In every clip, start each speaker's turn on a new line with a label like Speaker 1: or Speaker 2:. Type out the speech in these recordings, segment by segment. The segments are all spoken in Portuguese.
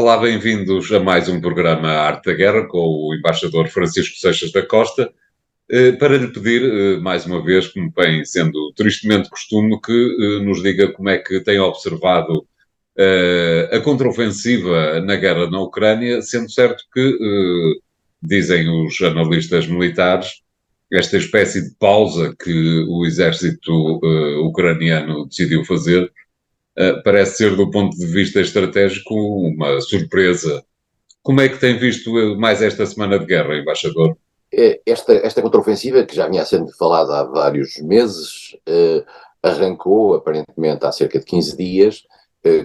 Speaker 1: Olá, bem-vindos a mais um programa Arte da Guerra com o embaixador Francisco Seixas da Costa, para lhe pedir, mais uma vez, como vem sendo tristemente costume, que nos diga como é que tem observado a contraofensiva na guerra na Ucrânia, sendo certo que, dizem os analistas militares, esta espécie de pausa que o exército ucraniano decidiu fazer parece ser, do ponto de vista estratégico, uma surpresa. Como é que tem visto mais esta semana de guerra, embaixador?
Speaker 2: Esta contraofensiva, que já vinha sendo falada há vários meses, arrancou aparentemente há cerca de 15 dias,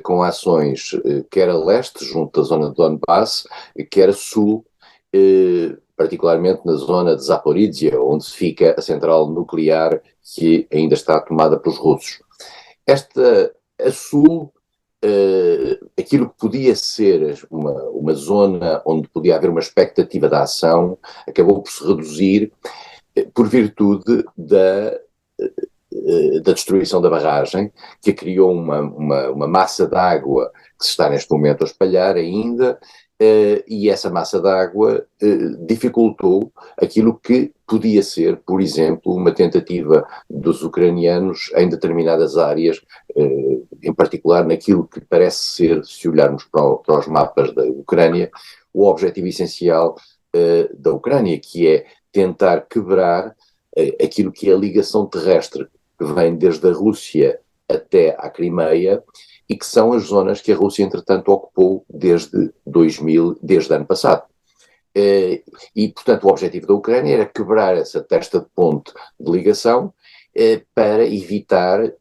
Speaker 2: com ações quer a leste, junto da zona de Donbass, quer a sul, particularmente na zona de Zaporizhia, onde fica a central nuclear que ainda está tomada pelos russos. A sul, aquilo que podia ser uma zona onde podia haver uma expectativa de ação, acabou por se reduzir por virtude da destruição da barragem, que criou uma massa de água que se está neste momento a espalhar ainda, e essa massa de água dificultou aquilo que podia ser, por exemplo, uma tentativa dos ucranianos em determinadas áreas, em particular naquilo que parece ser, se olharmos para os mapas da Ucrânia, o objetivo essencial da Ucrânia, que é tentar quebrar aquilo que é a ligação terrestre que vem desde a Rússia até à Crimeia, e que são as zonas que a Rússia, entretanto, ocupou desde 2000, desde o ano passado. E, portanto, o objetivo da Ucrânia era quebrar essa testa de ponte de ligação para evitar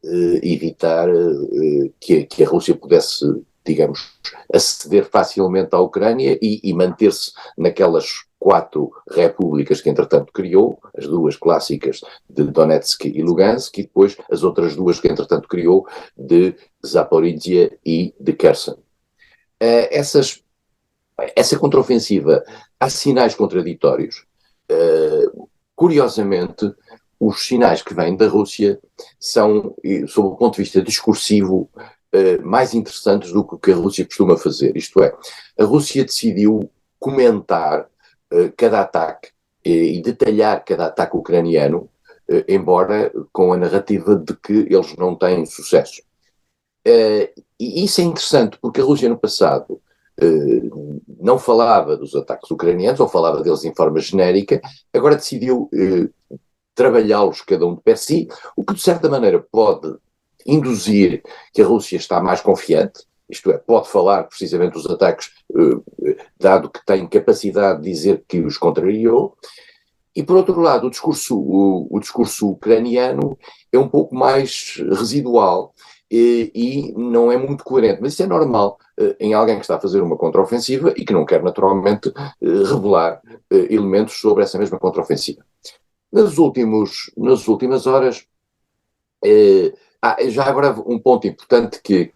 Speaker 2: que a Rússia pudesse, digamos, aceder facilmente à Ucrânia e manter-se naquelas 4 repúblicas que, entretanto, criou, as duas clássicas de Donetsk e Lugansk, e depois as outras duas que, entretanto, criou, de Zaporizhia e de Kherson. Essa contraofensiva, há sinais contraditórios. Curiosamente, os sinais que vêm da Rússia são, sob o ponto de vista discursivo, mais interessantes do que o que a Rússia costuma fazer. Isto é, a Rússia decidiu comentar cada ataque e detalhar cada ataque ucraniano, embora com a narrativa de que eles não têm sucesso. E isso é interessante, porque a Rússia no passado não falava dos ataques ucranianos, ou falava deles em forma genérica, agora decidiu trabalhá-los cada um de per si, o que de certa maneira pode induzir que a Rússia está mais confiante, isto é, pode falar precisamente dos ataques, dado que tem capacidade de dizer que os contrariou. E, por outro lado, o discurso ucraniano é um pouco mais residual e não é muito coerente. Mas isso é normal em alguém que está a fazer uma contraofensiva e que não quer naturalmente revelar elementos sobre essa mesma contraofensiva. Nas últimas horas, já agora um ponto importante que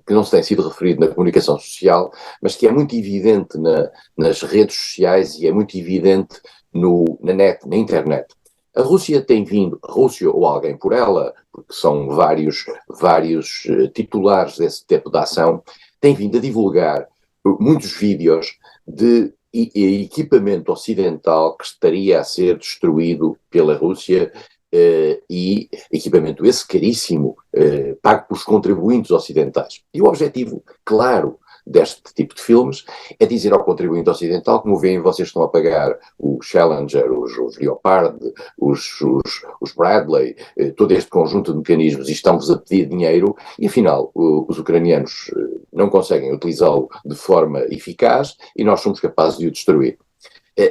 Speaker 2: não se tem sido referido na comunicação social, mas que é muito evidente nas redes sociais e é muito evidente na net, na internet. A Rússia tem vindo, a Rússia ou alguém por ela, porque são vários titulares desse tipo de ação, tem vindo a divulgar muitos vídeos de equipamento ocidental que estaria a ser destruído pela Rússia, e equipamento esse caríssimo, pago pelos contribuintes ocidentais. E o objetivo, claro, deste tipo de filmes é dizer ao contribuinte ocidental: como veem, vocês estão a pagar os Challenger, os Leopard, os Bradley, todo este conjunto de mecanismos, e estão-vos a pedir dinheiro, e afinal os ucranianos não conseguem utilizá-lo de forma eficaz e nós somos capazes de o destruir.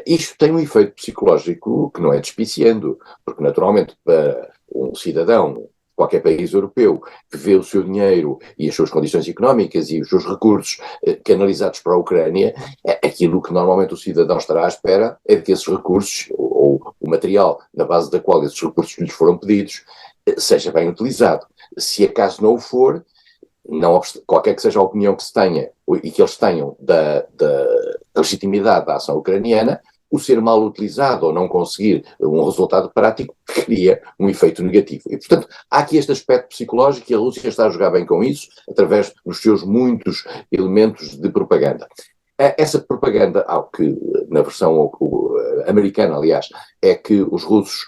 Speaker 2: Isto tem um efeito psicológico que não é despiciando, porque naturalmente para um cidadão de qualquer país europeu que vê o seu dinheiro e as suas condições económicas e os seus recursos canalizados para a Ucrânia, aquilo que normalmente o cidadão estará à espera é de que esses recursos, ou o material na base da qual esses recursos lhes foram pedidos, seja bem utilizado. Se acaso não o for, não, qualquer que seja a opinião que se tenha e que eles tenham da legitimidade da ação ucraniana, o ser mal utilizado ou não conseguir um resultado prático cria um efeito negativo. E, portanto, há aqui este aspecto psicológico e a Rússia está a jogar bem com isso, através dos seus muitos elementos de propaganda. Essa propaganda, ao que na versão americana, aliás, é que os russos,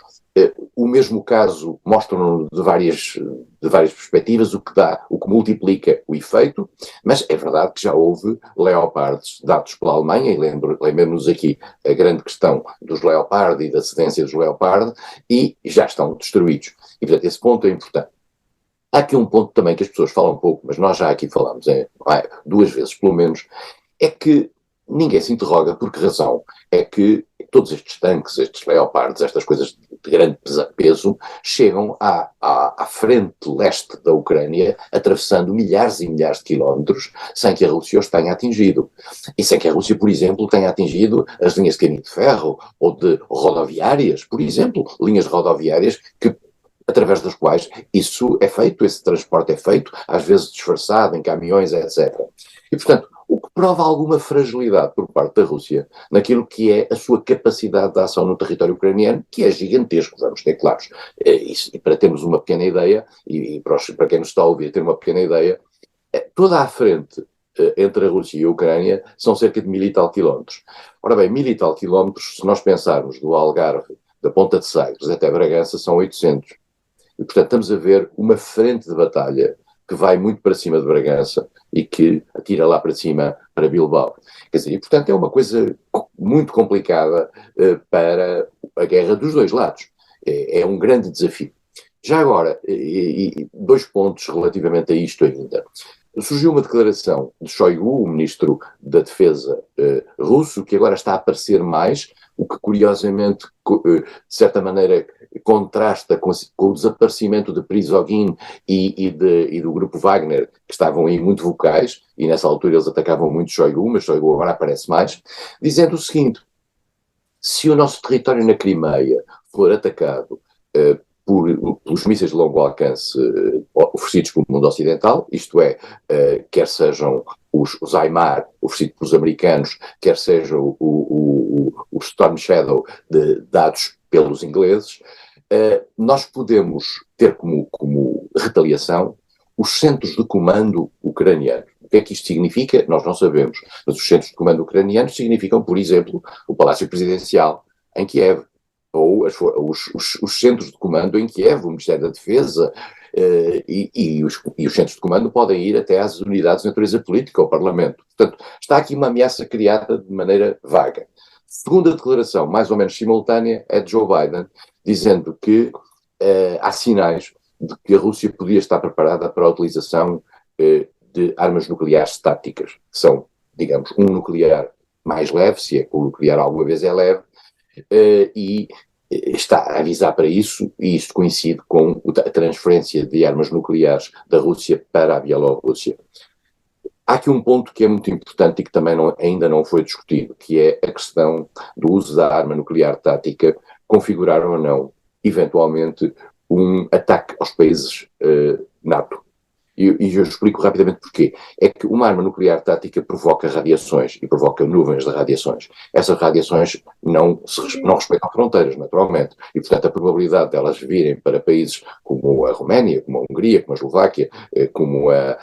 Speaker 2: o mesmo caso, mostram de várias perspectivas, o que multiplica o efeito, mas é verdade que já houve Leopards dados pela Alemanha, e lembremos aqui a grande questão dos Leopard e da cedência dos Leopard, e já estão destruídos. E, portanto, esse ponto é importante. Há aqui um ponto também que as pessoas falam pouco, mas nós já aqui falamos 2 vezes pelo menos, é que ninguém se interroga por que razão é que todos estes tanques, estes leopardos, estas coisas de grande peso, chegam à frente leste da Ucrânia, atravessando milhares e milhares de quilómetros, sem que a Rússia os tenha atingido. E sem que a Rússia, por exemplo, tenha atingido as linhas de caminho de ferro ou de rodoviárias, por exemplo, linhas rodoviárias através das quais isso é feito, esse transporte é feito, às vezes disfarçado em caminhões, etc. E, portanto, o que prova alguma fragilidade por parte da Rússia naquilo que é a sua capacidade de ação no território ucraniano, que é gigantesco, vamos ter claros. E para termos uma pequena ideia, e para quem nos está a ouvir ter uma pequena ideia, toda a frente entre a Rússia e a Ucrânia são cerca de 1000 e tal quilómetros. Ora bem, 1000 e tal quilómetros, se nós pensarmos do Algarve, da Ponta de Sagres até Bragança, são 800. E, portanto, estamos a ver uma frente de batalha que vai muito para cima de Bragança e que atira lá para cima para Bilbao. Quer dizer, e, portanto, é uma coisa muito complicada para a guerra dos dois lados. É um grande desafio. Já agora, 2 pontos relativamente a isto ainda. Surgiu uma declaração de Shoigu, o ministro da Defesa russo, que agora está a aparecer mais, o que curiosamente, de certa maneira, contrasta com o desaparecimento de Prigozhin e do grupo Wagner, que estavam aí muito vocais, e nessa altura eles atacavam muito Shoigu, mas Shoigu agora aparece mais, dizendo o seguinte: se o nosso território na Crimeia for atacado pelos mísseis de longo alcance oferecidos pelo mundo ocidental, isto é, quer sejam os HIMAR oferecidos pelos americanos, quer seja o Storm Shadow dados pelos ingleses, nós podemos ter como retaliação os centros de comando ucranianos. O que é que isto significa? Nós não sabemos, mas os centros de comando ucranianos significam, por exemplo, o Palácio Presidencial em Kiev, ou os centros de comando em Kiev, o Ministério da Defesa, e os centros de comando podem ir até às unidades de natureza política, ao Parlamento. Portanto, está aqui uma ameaça criada de maneira vaga. Segunda declaração, mais ou menos simultânea, é de Joe Biden, dizendo que há sinais de que a Rússia podia estar preparada para a utilização de armas nucleares táticas, que são, digamos, um nuclear mais leve, se é que o nuclear alguma vez é leve, e está a avisar para isso, e isto coincide com a transferência de armas nucleares da Rússia para a Bielorrússia. Há aqui um ponto que é muito importante e que também ainda não foi discutido, que é a questão do uso da arma nuclear tática configurar ou não, eventualmente, um ataque aos países NATO. E eu explico rapidamente porquê. É que uma arma nuclear tática provoca radiações e provoca nuvens de radiações. Essas radiações não respeitam fronteiras, naturalmente. E, portanto, a probabilidade delas virem para países como a Roménia, como a Hungria, como a Eslováquia, como a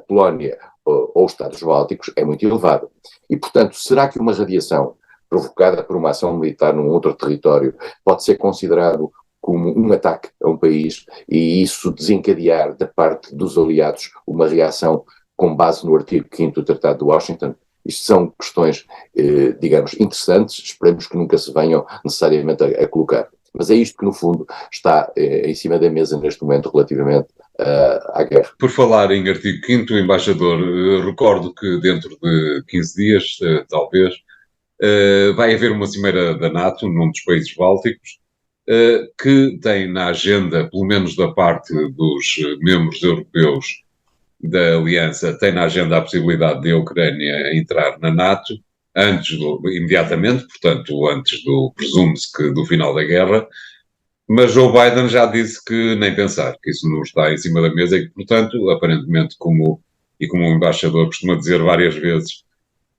Speaker 2: Polónia ou os Estados Bálticos é muito elevada. E, portanto, será que uma radiação provocada por uma ação militar num outro território pode ser considerado como um ataque a um país e isso desencadear da parte dos aliados uma reação com base no artigo 5º do Tratado de Washington? Isto são questões, digamos, interessantes, esperemos que nunca se venham necessariamente a colocar. Mas é isto que, no fundo, está em cima da mesa neste momento relativamente à guerra.
Speaker 1: Por falar em artigo 5º, embaixador, recordo que dentro de 15 dias, talvez, vai haver uma cimeira da NATO num dos países bálticos, que tem na agenda, pelo menos da parte dos membros europeus da Aliança, tem na agenda a possibilidade de a Ucrânia entrar na NATO, imediatamente, portanto, antes presume-se que do final da guerra, mas Joe Biden já disse que nem pensar, que isso não está em cima da mesa e que, portanto, aparentemente, como o embaixador costuma dizer várias vezes,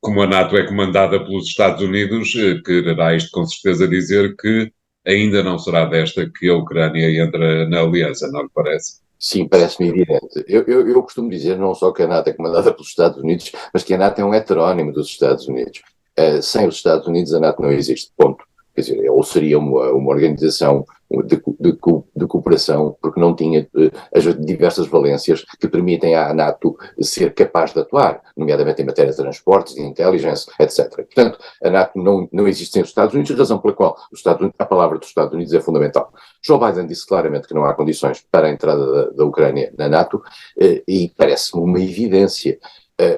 Speaker 1: como a NATO é comandada pelos Estados Unidos, quererá isto com certeza dizer que ainda não será desta que a Ucrânia entra na aliança, não lhe parece?
Speaker 2: Sim, parece-me evidente. Eu costumo dizer não só que a NATO é comandada pelos Estados Unidos, mas que a NATO é um heterónimo dos Estados Unidos. Sem os Estados Unidos a NATO não existe, ponto. Quer dizer, ou seria uma organização de cooperação, porque não tinha as diversas valências que permitem à NATO ser capaz de atuar, nomeadamente em matéria de transportes, de intelligence, etc. Portanto, a NATO não existe sem os Estados Unidos, razão pela qual a palavra dos Estados Unidos é fundamental. Joe Biden disse claramente que não há condições para a entrada da Ucrânia na NATO, e parece-me uma evidência.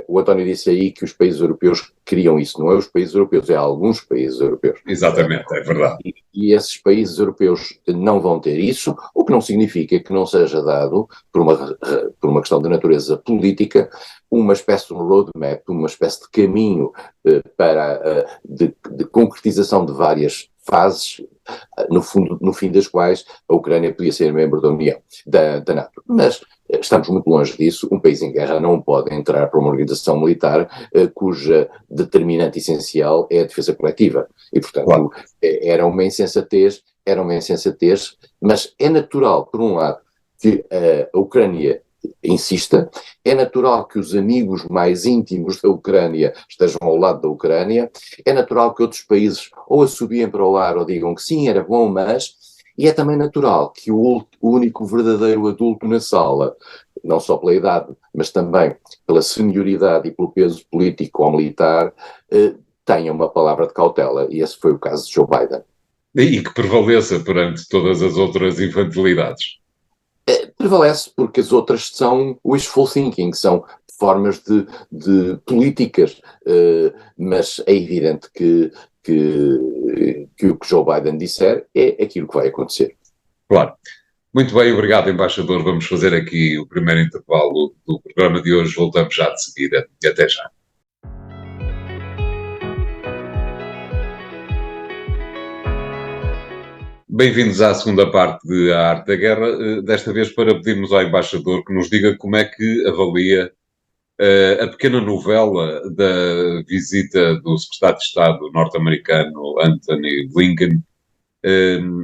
Speaker 2: O António disse aí que os países europeus queriam isso. Não é os países europeus, é alguns países europeus.
Speaker 1: Exatamente, é verdade.
Speaker 2: E esses países europeus não vão ter isso, o que não significa que não seja dado, por uma questão de natureza política, uma espécie de roadmap, uma espécie de caminho de concretização de várias fases, no fim das quais a Ucrânia podia ser membro da União, da NATO. Mas estamos muito longe disso. Um país em guerra não pode entrar para uma organização militar cuja determinante essencial é a defesa coletiva. E, portanto, claro, era uma insensatez, mas é natural, por um lado, que a Ucrânia insista, é natural que os amigos mais íntimos da Ucrânia estejam ao lado da Ucrânia, é natural que outros países ou assobiem para o ar ou digam que sim, era bom, mas... E é também natural que o único verdadeiro adulto na sala, não só pela idade, mas também pela senioridade e pelo peso político ou militar, tenha uma palavra de cautela, e esse foi o caso de Joe Biden.
Speaker 1: E que prevaleça perante todas as outras infantilidades.
Speaker 2: Prevalece porque as outras são wishful thinking, são formas de políticas, mas é evidente que o que Joe Biden disser é aquilo que vai acontecer.
Speaker 1: Claro. Muito bem, obrigado, embaixador. Vamos fazer aqui o primeiro intervalo do programa de hoje. Voltamos já de seguida. Até já. Bem-vindos à segunda parte de A Arte da Guerra, desta vez para pedirmos ao embaixador que nos diga como é que avalia a pequena novela da visita do secretário de Estado norte-americano Antony Blinken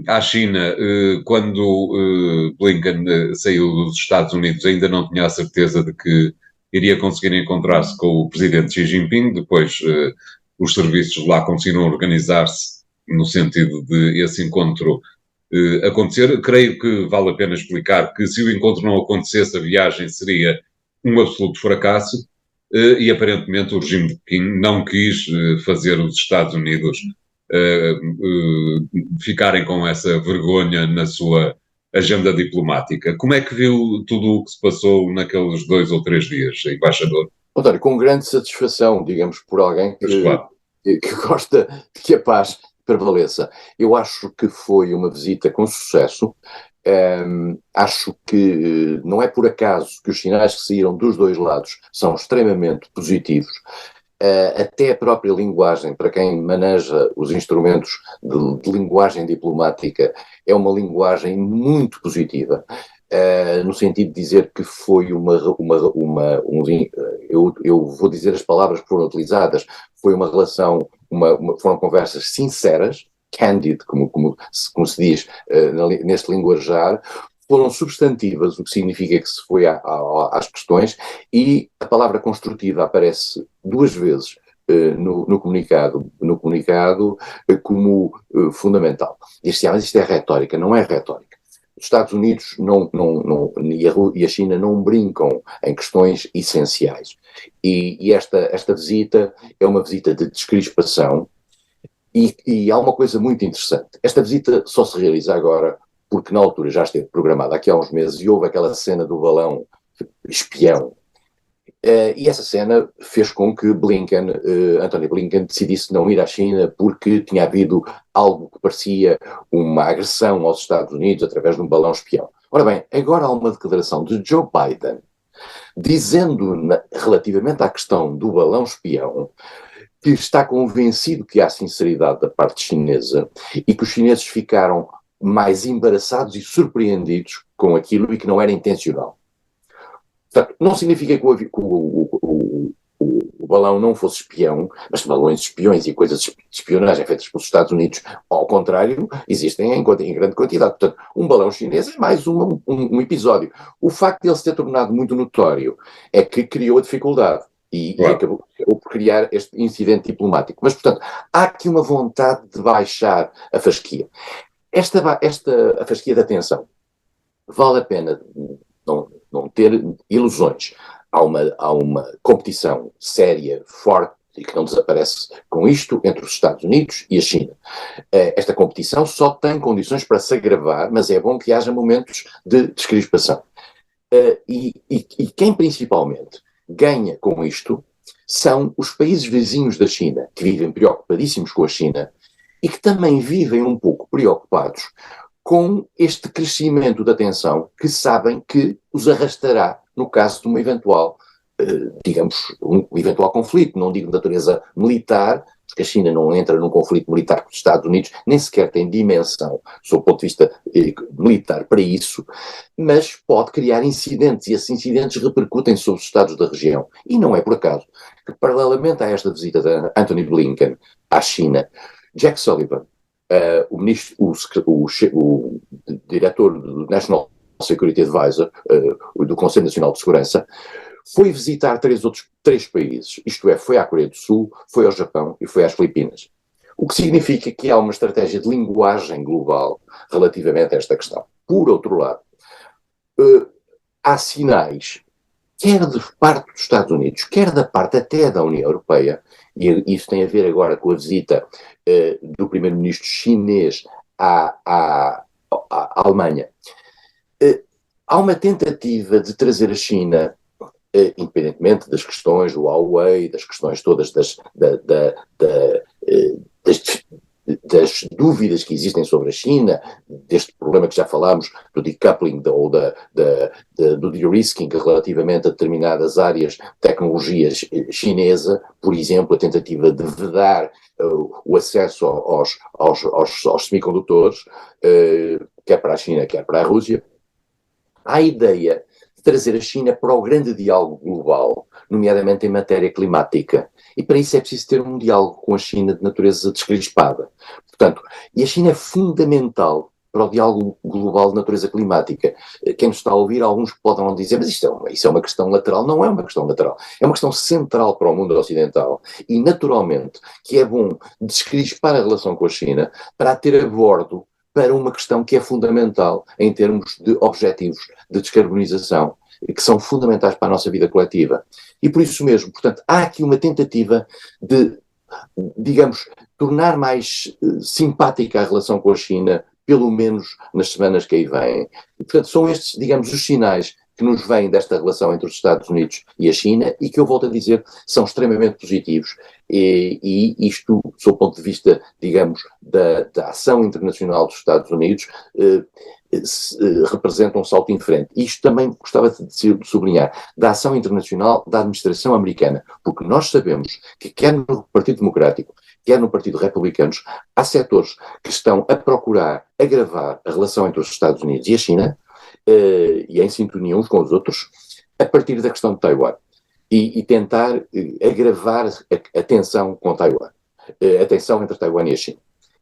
Speaker 1: à China. Quando Blinken saiu dos Estados Unidos, ainda não tinha a certeza de que iria conseguir encontrar-se com o presidente Xi Jinping. Depois os serviços lá continuam a organizar-se no sentido de esse encontro acontecer. Creio que vale a pena explicar que se o encontro não acontecesse, a viagem seria um absoluto fracasso, e aparentemente o regime de Pequim não quis fazer os Estados Unidos ficarem com essa vergonha na sua agenda diplomática. Como é que viu tudo o que se passou naqueles 2 ou 3 dias, embaixador?
Speaker 2: António, com grande satisfação, digamos, por alguém que gosta de que a paz prevaleça. Eu acho que foi uma visita com sucesso. Acho que não é por acaso que os sinais que saíram dos dois lados são extremamente positivos. Até a própria linguagem, para quem maneja os instrumentos de linguagem diplomática, é uma linguagem muito positiva, no sentido de dizer que foi eu vou dizer as palavras que foram utilizadas, foi uma relação, foram conversas sinceras, candid, como se diz neste linguajar, foram substantivas, o que significa que se foi às questões, e a palavra construtiva aparece 2 vezes no comunicado como fundamental. Isto é retórica, não é retórica. Os Estados Unidos e a China não brincam em questões essenciais. E esta visita é uma visita de descrispação, e há uma coisa muito interessante. Esta visita só se realiza agora porque na altura já esteve programada aqui há uns meses e houve aquela cena do balão espião. E essa cena fez com que Antony Blinken decidisse não ir à China porque tinha havido algo que parecia uma agressão aos Estados Unidos através de um balão espião. Ora bem, agora há uma declaração de Joe Biden dizendo, relativamente à questão do balão espião, que está convencido que há sinceridade da parte chinesa e que os chineses ficaram mais embaraçados e surpreendidos com aquilo e que não era intencional. Portanto, não significa que o o balão não fosse espião, mas balões espiões e coisas de espionagem feitas pelos Estados Unidos, ao contrário, existem em grande quantidade. Portanto, um balão chinês é mais um episódio. O facto de ele se ter tornado muito notório é que criou a dificuldade e acabou por criar este incidente diplomático. Mas, portanto, há aqui uma vontade de baixar a fasquia. A fasquia da tensão, vale a pena não ter ilusões. Há uma competição séria, forte, e que não desaparece com isto, entre os Estados Unidos e a China. Esta competição só tem condições para se agravar, mas é bom que haja momentos de descrispação. E quem principalmente ganha com isto são os países vizinhos da China, que vivem preocupadíssimos com a China e que também vivem um pouco preocupados com este crescimento da tensão que sabem que os arrastará no caso de uma eventual, digamos, um eventual conflito, não digo de natureza militar, porque a China não entra num conflito militar com os Estados Unidos, nem sequer tem dimensão, sob o ponto de vista militar, para isso, mas pode criar incidentes, e esses incidentes repercutem sobre os Estados da região. E não é por acaso que, paralelamente a esta visita de Anthony Blinken à China, Jack Sullivan, o diretor do National Security Advisor, do Conselho Nacional de Segurança, foi visitar três países, isto é, foi à Coreia do Sul, foi ao Japão e foi às Filipinas. O que significa que há uma estratégia de linguagem global relativamente a esta questão. Por outro lado, há sinais, quer de parte dos Estados Unidos, quer da parte até da União Europeia, e isso tem a ver agora com a visita do primeiro-ministro chinês à Alemanha. Há uma tentativa de trazer a China, independentemente das questões do Huawei, das questões todas das dúvidas que existem sobre a China, deste problema que já falámos, do decoupling ou do de-risking relativamente a determinadas áreas de tecnologias chinesa, por exemplo, a tentativa de vedar o acesso aos semicondutores, quer para a China, quer para a Rússia. Há a ideia de trazer a China para o grande diálogo global, nomeadamente em matéria climática. E para isso é preciso ter um diálogo com a China de natureza descrispada. Portanto, e a China é fundamental para o diálogo global de natureza climática. Quem nos está a ouvir, alguns poderão dizer, mas isso é uma questão lateral. Não é uma questão lateral. É uma questão central para o mundo ocidental. E, naturalmente, que é bom descrispar a relação com a China para a ter a bordo para uma questão que é fundamental em termos de objetivos de descarbonização, que são fundamentais para a nossa vida coletiva. E por isso mesmo, portanto, há aqui uma tentativa de, digamos, tornar mais simpática a relação com a China, pelo menos nas semanas que aí vêm. E, portanto, são estes, digamos, os sinais que nos vêm desta relação entre os Estados Unidos e a China e que eu volto a dizer são extremamente positivos e isto, sob o ponto de vista, digamos, da ação internacional dos Estados Unidos, representa um salto em frente. Isto também gostava de sublinhar, da ação internacional da administração americana, porque nós sabemos que quer no Partido Democrático, quer no Partido Republicano, há setores que estão a procurar agravar a relação entre os Estados Unidos e a China, e em sintonia uns com os outros, a partir da questão de Taiwan. E tentar agravar a tensão com Taiwan, a tensão entre Taiwan e a China.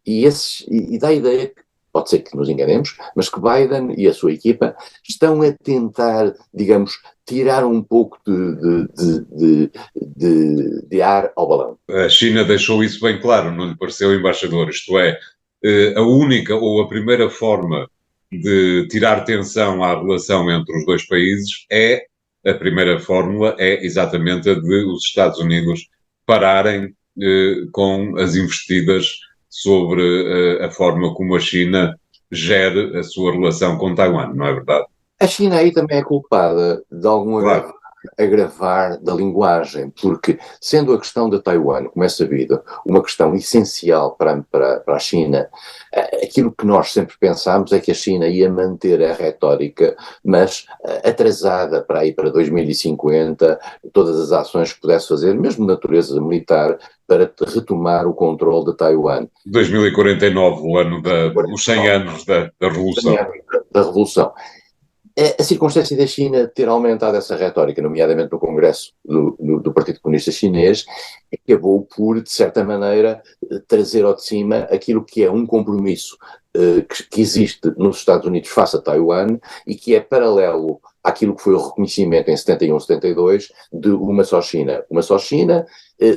Speaker 2: E dá a ideia que, pode ser que nos enganemos, mas que Biden e a sua equipa estão a tentar, digamos, tirar um pouco de ar ao balão.
Speaker 1: A China deixou isso bem claro, não lhe pareceu, embaixador? Isto é, a única ou a primeira forma de tirar tensão à relação entre os dois países a primeira fórmula é exatamente a de os Estados Unidos pararem com as investidas sobre a forma como a China gere a sua relação com Taiwan, não é verdade?
Speaker 2: A China aí também é culpada de algum agravar da linguagem, porque sendo a questão de Taiwan, como é sabido, uma questão essencial para a China, aquilo que nós sempre pensámos é que a China ia manter a retórica, mas atrasada para aí para 2050, todas as ações que pudesse fazer, mesmo de natureza militar, para retomar o controle de Taiwan.
Speaker 1: 2049, o ano os 100 anos da Revolução.
Speaker 2: Da Revolução. A circunstância da China ter aumentado essa retórica, nomeadamente no Congresso do Partido Comunista Chinês, acabou por, de certa maneira, trazer ao de cima aquilo que é um compromisso que existe nos Estados Unidos face a Taiwan e que é paralelo àquilo que foi o reconhecimento em 71, 72 de uma só China. Uma só China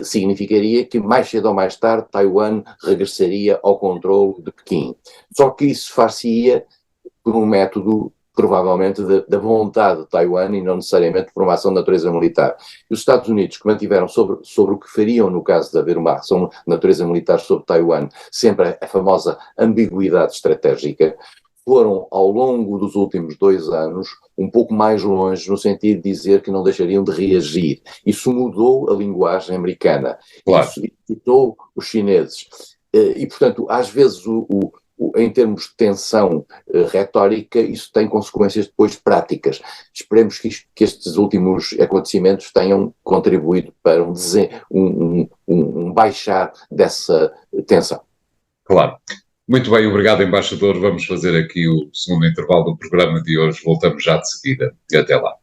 Speaker 2: significaria que mais cedo ou mais tarde Taiwan regressaria ao controle de Pequim. Só que isso far-se-ia por um método provavelmente da vontade de Taiwan e não necessariamente por uma ação de natureza militar. E os Estados Unidos, que mantiveram sobre o que fariam no caso de haver uma ação de natureza militar sobre Taiwan, sempre a famosa ambiguidade estratégica, foram, ao longo dos últimos 2 anos, um pouco mais longe no sentido de dizer que não deixariam de reagir. Isso mudou a linguagem americana.
Speaker 1: Claro.
Speaker 2: Isso irritou os chineses. E, portanto, às vezes em termos de tensão retórica, isso tem consequências depois práticas. Esperemos que estes últimos acontecimentos tenham contribuído para um baixar dessa tensão.
Speaker 1: Claro. Muito bem, obrigado, embaixador. Vamos fazer aqui o segundo intervalo do programa de hoje. Voltamos já de seguida. E até lá.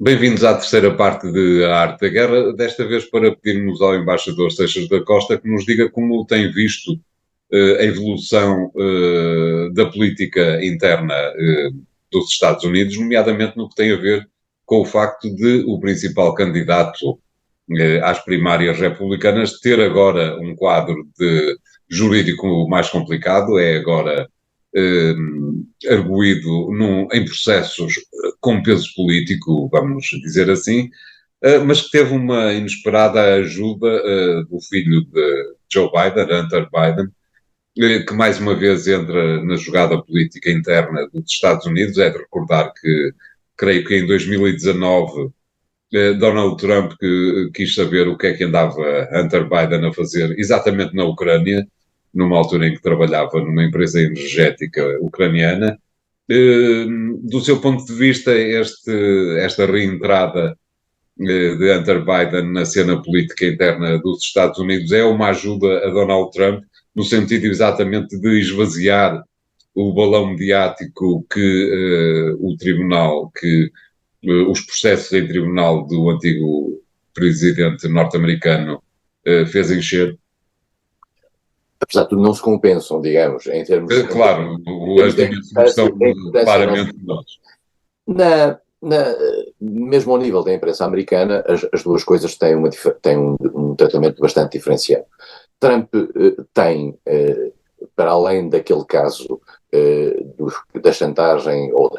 Speaker 1: Bem-vindos à terceira parte de A Arte da Guerra, desta vez para pedirmos ao embaixador Seixas da Costa que nos diga como tem visto a evolução da política interna dos Estados Unidos, nomeadamente no que tem a ver com o facto de o principal candidato às primárias republicanas ter agora um quadro jurídico mais complicado, é agora arguído em processos com peso político, vamos dizer assim, mas que teve uma inesperada ajuda do filho de Joe Biden, Hunter Biden, que mais uma vez entra na jogada política interna dos Estados Unidos. É de recordar que, creio que em 2019, Donald Trump quis saber o que é que andava Hunter Biden a fazer exatamente na Ucrânia, numa altura em que trabalhava numa empresa energética ucraniana. Do seu ponto de vista, esta reentrada de Hunter Biden na cena política interna dos Estados Unidos é uma ajuda a Donald Trump, no sentido exatamente de esvaziar o balão mediático que o tribunal, os processos em tribunal do antigo presidente norte-americano fez encher.
Speaker 2: Apesar de tudo, não se compensam, digamos, em termos...
Speaker 1: Claro, as dimensões são claramente menores.
Speaker 2: Mesmo ao nível da imprensa americana, as duas coisas têm um tratamento bastante diferenciado. Trump tem, para além daquele caso da chantagem ou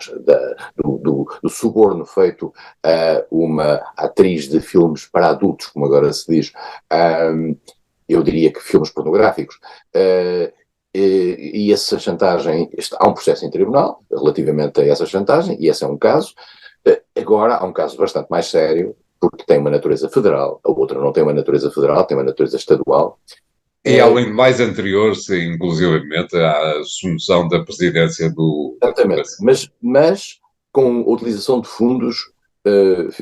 Speaker 2: do suborno feito a uma atriz de filmes para adultos, como agora se diz, eu diria que filmes pornográficos, e essa chantagem, há um processo em tribunal relativamente a essa chantagem, e esse é um caso. Agora há um caso bastante mais sério, porque tem uma natureza federal, a outra não tem uma natureza federal, tem uma natureza estadual.
Speaker 1: E além de mais anterior-se, inclusivamente, à assunção da presidência do...
Speaker 2: Exatamente, mas com a utilização de fundos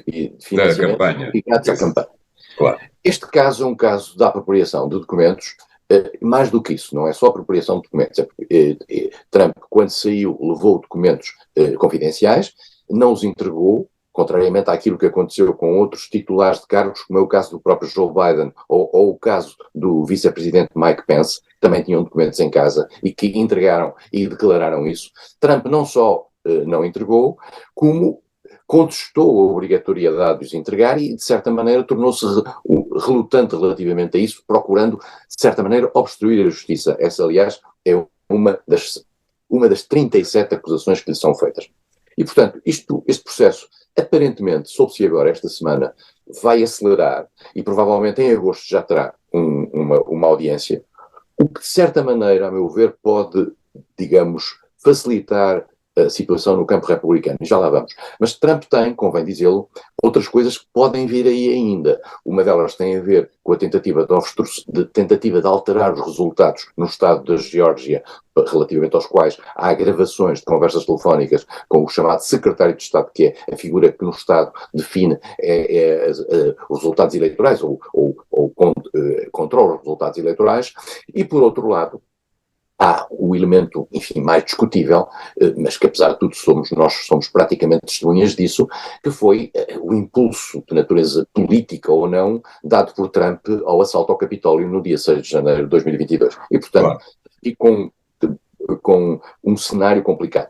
Speaker 2: e de financiamento ligados à campanha.
Speaker 1: Claro.
Speaker 2: Este caso é um caso da apropriação de documentos, mais do que isso, não é só apropriação de documentos. Trump, quando saiu, levou documentos confidenciais, não os entregou, contrariamente àquilo que aconteceu com outros titulares de cargos, como é o caso do próprio Joe Biden ou o caso do vice-presidente Mike Pence, que também tinham documentos em casa e que entregaram e declararam isso. Trump não só não entregou, como contestou a obrigatoriedade de os entregar e, de certa maneira, tornou-se relutante relativamente a isso, procurando, de certa maneira, obstruir a justiça. Essa, aliás, é uma das 37 acusações que lhe são feitas. E, portanto, este processo, aparentemente, soube-se agora, esta semana, vai acelerar e provavelmente em agosto já terá uma audiência, o que, de certa maneira, a meu ver, pode, digamos, facilitar a situação no campo republicano, e já lá vamos. Mas Trump tem, convém dizê-lo, outras coisas que podem vir aí ainda. Uma delas tem a ver com a tentativa de alterar os resultados no estado da Geórgia, relativamente aos quais há gravações de conversas telefónicas com o chamado secretário de Estado, que é a figura que no Estado define os resultados eleitorais ou controla os resultados eleitorais, e por outro lado, há o elemento, enfim, mais discutível, mas que apesar de tudo nós somos praticamente testemunhas disso, que foi o impulso de natureza política ou não, dado por Trump ao assalto ao Capitólio no dia 6 de janeiro de 2022. E, portanto, e com um cenário complicado.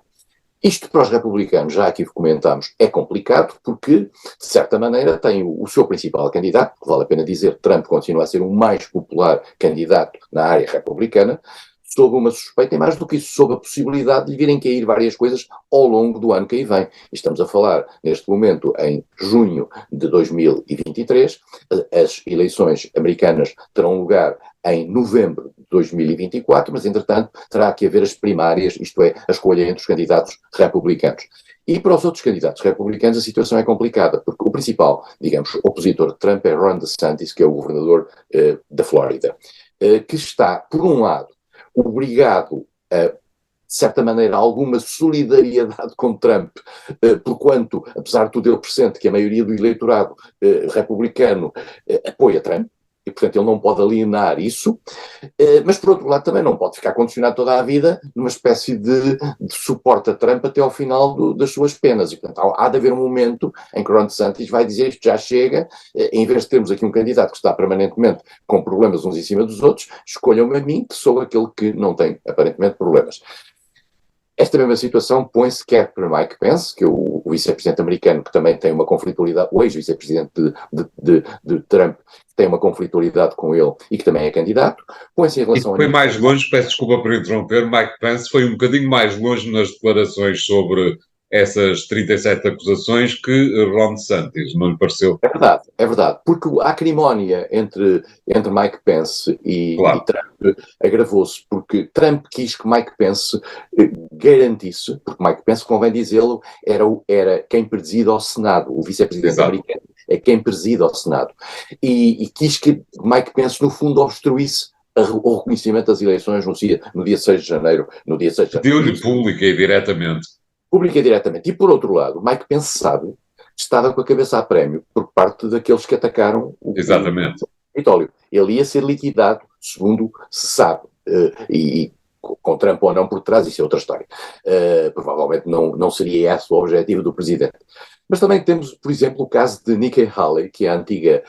Speaker 2: Isto para os republicanos, já aqui comentámos, é complicado porque, de certa maneira, tem o seu principal candidato, que vale a pena dizer, Trump continua a ser o mais popular candidato na área republicana, sob uma suspeita, e mais do que isso, sob a possibilidade de lhe virem cair várias coisas ao longo do ano que aí vem. Estamos a falar, neste momento, em junho de 2023, as eleições americanas terão lugar em novembro de 2024, mas, entretanto, terá que haver as primárias, isto é, a escolha entre os candidatos republicanos. E para os outros candidatos republicanos a situação é complicada, porque o principal, digamos, opositor de Trump é Ron DeSantis, que é o governador da Flórida, que está, por um lado, obrigado a, de certa maneira, alguma solidariedade com Trump, porquanto, apesar de tudo, ele pressente que a maioria do eleitorado republicano apoia Trump, e, portanto, ele não pode alienar isso, mas, por outro lado, também não pode ficar condicionado toda a vida numa espécie de suporte a Trump até ao final das suas penas. E, portanto, há de haver um momento em que Ron DeSantis vai dizer isto já chega, em vez de termos aqui um candidato que está permanentemente com problemas uns em cima dos outros, escolham-me a mim, que sou aquele que não tem, aparentemente, problemas. Esta mesma situação põe-se quer para Mike Pence, que é o vice-presidente americano, que também tem uma conflitualidade, o ex-vice-presidente de Trump, que tem uma conflitualidade com ele e que também é candidato, põe-se em relação
Speaker 1: a... Foi mais longe, peço desculpa por interromper, Mike Pence foi um bocadinho mais longe nas declarações sobre essas 37 acusações que Ron DeSantis, não lhe pareceu?
Speaker 2: É verdade, porque a acrimónia entre Mike Pence e Trump agravou-se, porque Trump quis que Mike Pence garantisse, porque Mike Pence, convém dizê-lo, era quem preside ao Senado, o vice-presidente americano, é quem preside ao Senado, e quis que Mike Pence, no fundo, obstruísse o reconhecimento das eleições no dia 6 de janeiro.
Speaker 1: Deu-lhe pública e diretamente.
Speaker 2: Pública e diretamente. E, por outro lado, Mike Pence sabe que estava com a cabeça a prémio por parte daqueles que atacaram o Capitólio. Ele ia ser liquidado, segundo se sabe, e com Trump ou não por trás, isso é outra história. Provavelmente não seria esse o objetivo do presidente. Mas também temos, por exemplo, o caso de Nikki Haley, que é a antiga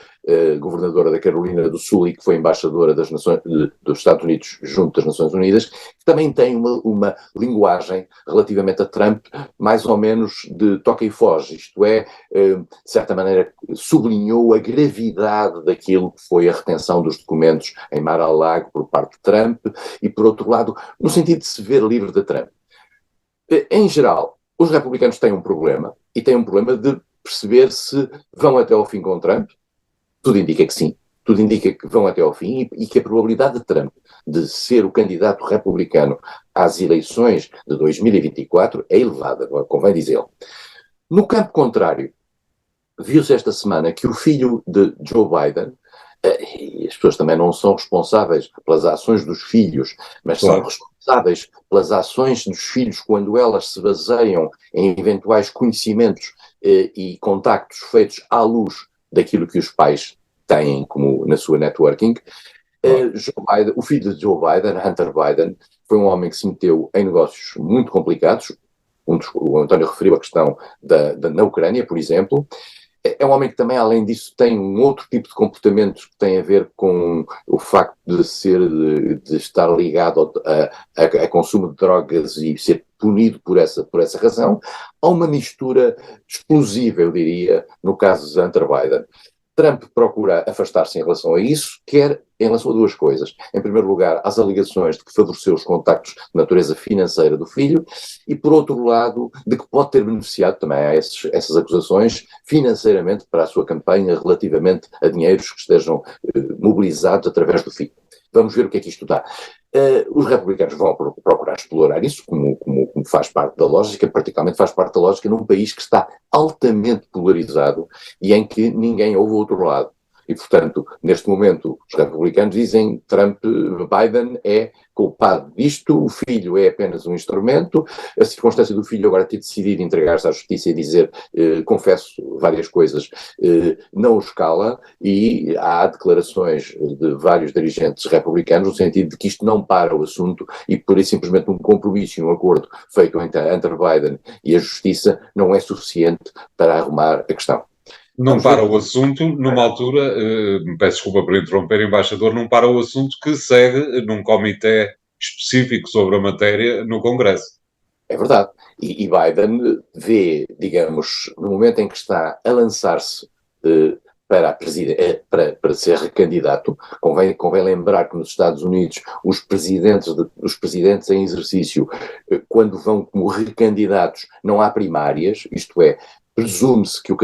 Speaker 2: governadora da Carolina do Sul e que foi embaixadora dos Estados Unidos junto das Nações Unidas, que também tem uma linguagem relativamente a Trump mais ou menos de toca e foge, isto é, de certa maneira sublinhou a gravidade daquilo que foi a retenção dos documentos em Mar-a-Lago por parte de Trump e, por outro lado, no sentido de se ver livre de Trump. Em geral, os republicanos têm um problema, e têm um problema de perceber se vão até ao fim com Trump. Tudo indica que sim. Tudo indica que vão até ao fim e que a probabilidade de Trump de ser o candidato republicano às eleições de 2024 é elevada, convém dizê-lo. No campo contrário, viu-se esta semana que o filho de Joe Biden, e as pessoas também não são responsáveis pelas ações dos filhos, mas são responsáveis pelas ações dos filhos quando elas se baseiam em eventuais conhecimentos e contactos feitos à luz daquilo que os pais têm como na sua networking. O filho de Joe Biden, Hunter Biden, foi um homem que se meteu em negócios muito complicados. O António referiu a questão na Ucrânia, por exemplo. É um homem que também, além disso, tem um outro tipo de comportamento que tem a ver com o facto de estar ligado a consumo de drogas e ser punido por essa razão. Há uma mistura explosiva, eu diria, no caso de Hunter Biden. Trump procura afastar-se em relação a isso, quer em relação a duas coisas. Em primeiro lugar, às alegações de que favoreceu os contactos de natureza financeira do filho e, por outro lado, de que pode ter beneficiado também a essas acusações financeiramente para a sua campanha relativamente a dinheiros que estejam mobilizados através do filho. Vamos ver o que é que isto dá. Os republicanos vão procurar explorar isso, como faz parte da lógica, particularmente faz parte da lógica num país que está altamente polarizado e em que ninguém ouve o outro lado. E, portanto, neste momento, os republicanos dizem Biden é culpado disto, o filho é apenas um instrumento, a circunstância do filho agora ter decidido entregar-se à justiça e dizer, confesso várias coisas, não o escala, e há declarações de vários dirigentes republicanos no sentido de que isto não para o assunto e por isso simplesmente um compromisso e um acordo feito entre Biden e a justiça não é suficiente para arrumar a questão.
Speaker 1: Não para o assunto numa altura, peço desculpa por interromper, embaixador, não para o assunto que segue num comitê específico sobre a matéria no Congresso.
Speaker 2: É verdade. E Biden vê, digamos, no momento em que está a lançar-se para ser recandidato, convém lembrar que nos Estados Unidos os presidentes em exercício, quando vão como recandidatos, não há primárias, isto é, presume-se que o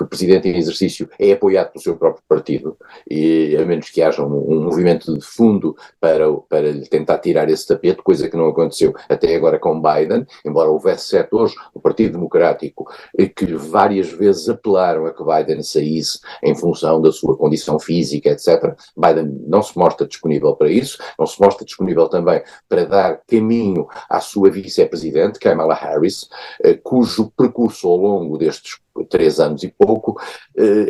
Speaker 2: presidente em exercício é apoiado pelo seu próprio partido, e a menos que haja um movimento de fundo para lhe tentar tirar esse tapete, coisa que não aconteceu até agora com Biden, embora houvesse setores do Partido Democrático que várias vezes apelaram a que Biden saísse em função da sua condição física, etc. Biden não se mostra disponível para isso, não se mostra disponível também para dar caminho à sua vice-presidente, Kamala Harris, cujo percurso ao longo destes 3 anos e pouco,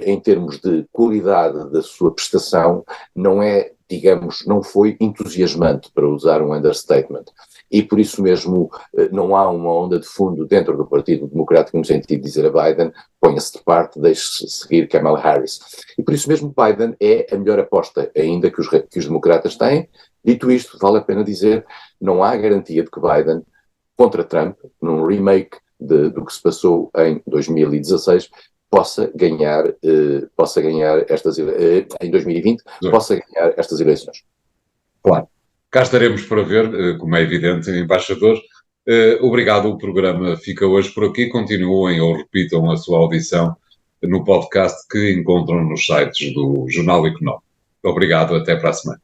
Speaker 2: em termos de qualidade da sua prestação, não é, digamos, não foi entusiasmante, para usar um understatement. E por isso mesmo não há uma onda de fundo dentro do Partido Democrático no sentido de dizer a Biden, ponha-se de parte, deixe-se seguir Kamala Harris. E por isso mesmo Biden é a melhor aposta ainda que os democratas têm. Dito isto, vale a pena dizer, não há garantia de que Biden, contra Trump, num remake do que se passou em 2016, possa ganhar estas em 2020, possa ganhar estas eleições.
Speaker 1: Claro. Cá estaremos para ver, como é evidente, embaixador. Obrigado, o programa fica hoje por aqui. Continuem ou repitam a sua audição no podcast que encontram nos sites do Jornal Económico. Obrigado, até para a semana.